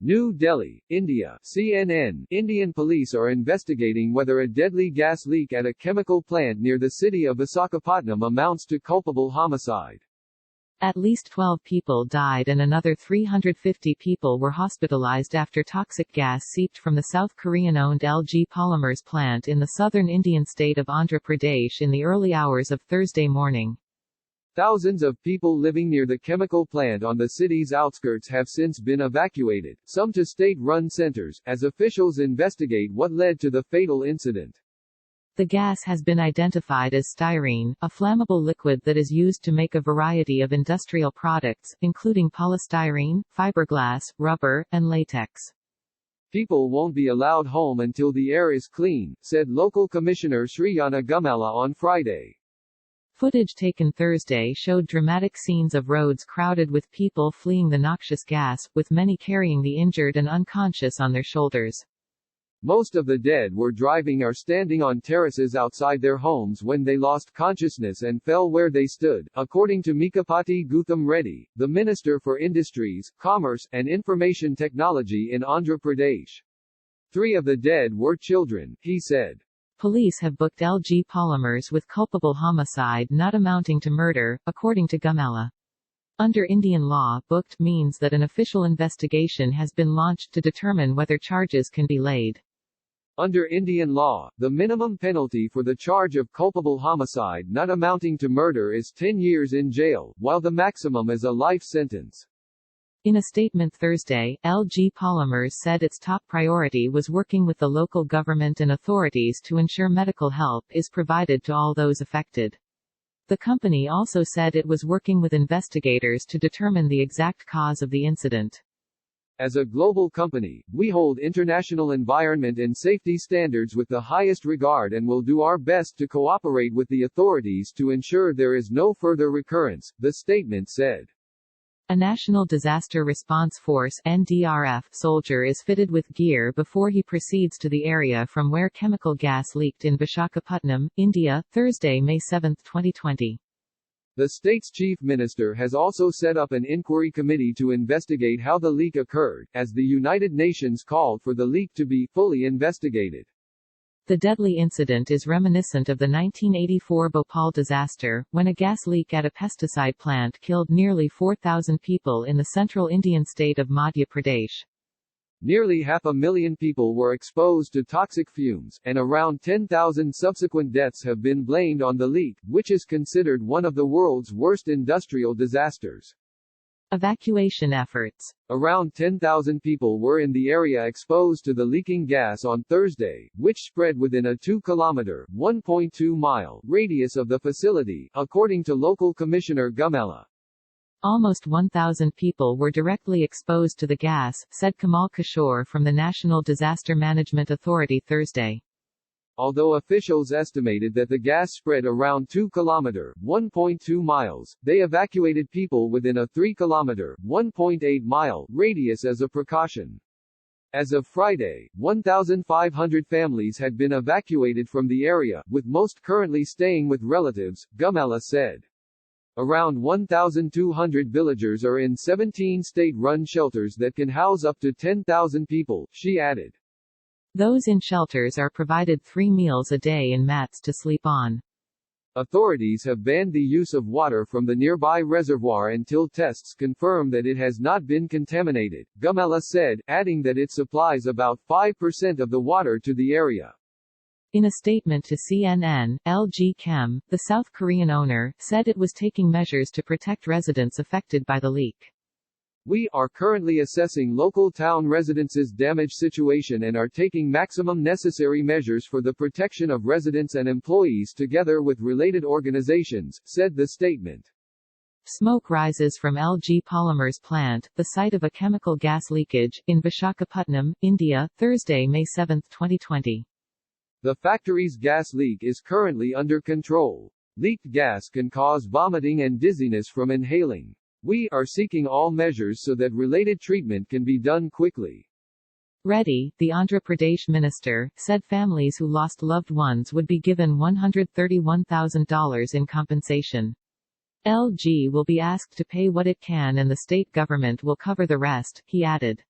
New Delhi, India. CNN. Indian police are investigating whether a deadly gas leak at a chemical plant near the city of Visakhapatnam amounts to culpable homicide. At least 12 people died and another 350 people were hospitalized after toxic gas seeped from the South Korean-owned LG Polymers plant in the southern Indian state of Andhra Pradesh in the early hours of Thursday morning. Thousands of people living near the chemical plant on the city's outskirts have since been evacuated, some to state-run centers, as officials investigate what led to the fatal incident. The gas has been identified as styrene, a flammable liquid that is used to make a variety of industrial products, including polystyrene, fiberglass, rubber, and latex. People won't be allowed home until the air is clean, said local commissioner Sriyana Gumala on Friday. Footage taken Thursday showed dramatic scenes of roads crowded with people fleeing the noxious gas, with many carrying the injured and unconscious on their shoulders. Most of the dead were driving or standing on terraces outside their homes when they lost consciousness and fell where they stood, according to Mikapati Gautam Reddy, the Minister for Industries, Commerce, and Information Technology in Andhra Pradesh. 3 of the dead were children, he said. Police have booked LG Polymers with culpable homicide not amounting to murder, according to Gumala. Under Indian law, booked means that an official investigation has been launched to determine whether charges can be laid. Under Indian law, the minimum penalty for the charge of culpable homicide not amounting to murder is 10 years in jail, while the maximum is a life sentence. In a statement Thursday, LG Polymers said its top priority was working with the local government and authorities to ensure medical help is provided to all those affected. The company also said it was working with investigators to determine the exact cause of the incident. As a global company, we hold international environment and safety standards with the highest regard and will do our best to cooperate with the authorities to ensure there is no further recurrence, the statement said. A National Disaster Response Force (NDRF) soldier is fitted with gear before he proceeds to the area from where chemical gas leaked in Visakhapatnam, India, Thursday, May 7, 2020. The state's chief minister has also set up an inquiry committee to investigate how the leak occurred, as the United Nations called for the leak to be fully investigated. The deadly incident is reminiscent of the 1984 Bhopal disaster, when a gas leak at a pesticide plant killed nearly 4,000 people in the central Indian state of Madhya Pradesh. Nearly 500,000 people were exposed to toxic fumes, and around 10,000 subsequent deaths have been blamed on the leak, which is considered one of the world's worst industrial disasters. Evacuation efforts. Around 10,000 people were in the area exposed to the leaking gas on Thursday, which spread within a 2-kilometer (1.2-mile) radius of the facility, according to local commissioner Gumala. Almost 1,000 people were directly exposed to the gas, said Kamal Kishore from the National Disaster Management Authority Thursday. Although officials estimated that the gas spread around 2-kilometer (1.2 miles), they evacuated people within a 3-kilometer (1.8-mile) radius as a precaution. As of Friday, 1,500 families had been evacuated from the area, with most currently staying with relatives, Gumala said. Around 1,200 villagers are in 17 state-run shelters that can house up to 10,000 people, she added. Those in shelters are provided 3 meals a day and mats to sleep on. Authorities have banned the use of water from the nearby reservoir until tests confirm that it has not been contaminated, Gumala said, adding that it supplies about 5% of the water to the area. In a statement to CNN, LG Chem, the South Korean owner, said it was taking measures to protect residents affected by the leak. We are currently assessing local town residents' damage situation and are taking maximum necessary measures for the protection of residents and employees together with related organizations, said the statement. Smoke rises from LG Polymers plant, the site of a chemical gas leakage, in Visakhapatnam, India, Thursday, May 7, 2020. The factory's gas leak is currently under control. Leaked gas can cause vomiting and dizziness from inhaling. We are seeking all measures so that related treatment can be done quickly. Reddy, the Andhra Pradesh minister, said families who lost loved ones would be given $131,000 in compensation. LG will be asked to pay what it can and the state government will cover the rest, he added.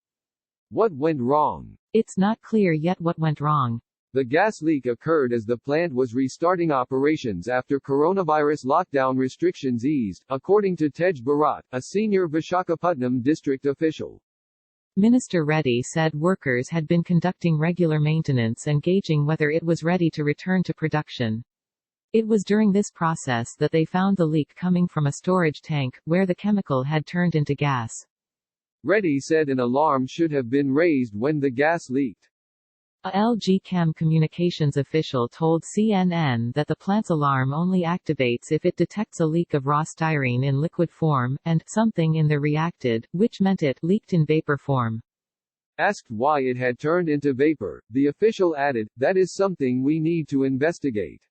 What went wrong? It's not clear yet what went wrong. The gas leak occurred as the plant was restarting operations after coronavirus lockdown restrictions eased, according to Tej Bharat, a senior Visakhapatnam district official. Minister Reddy said workers had been conducting regular maintenance and gauging whether it was ready to return to production. It was during this process that they found the leak coming from a storage tank, where the chemical had turned into gas. Reddy said an alarm should have been raised when the gas leaked. A LG Chem communications official told CNN that the plant's alarm only activates if it detects a leak of raw styrene in liquid form, and something in the reacted, which meant it leaked in vapor form. Asked why it had turned into vapor, the official added, "That is something we need to investigate."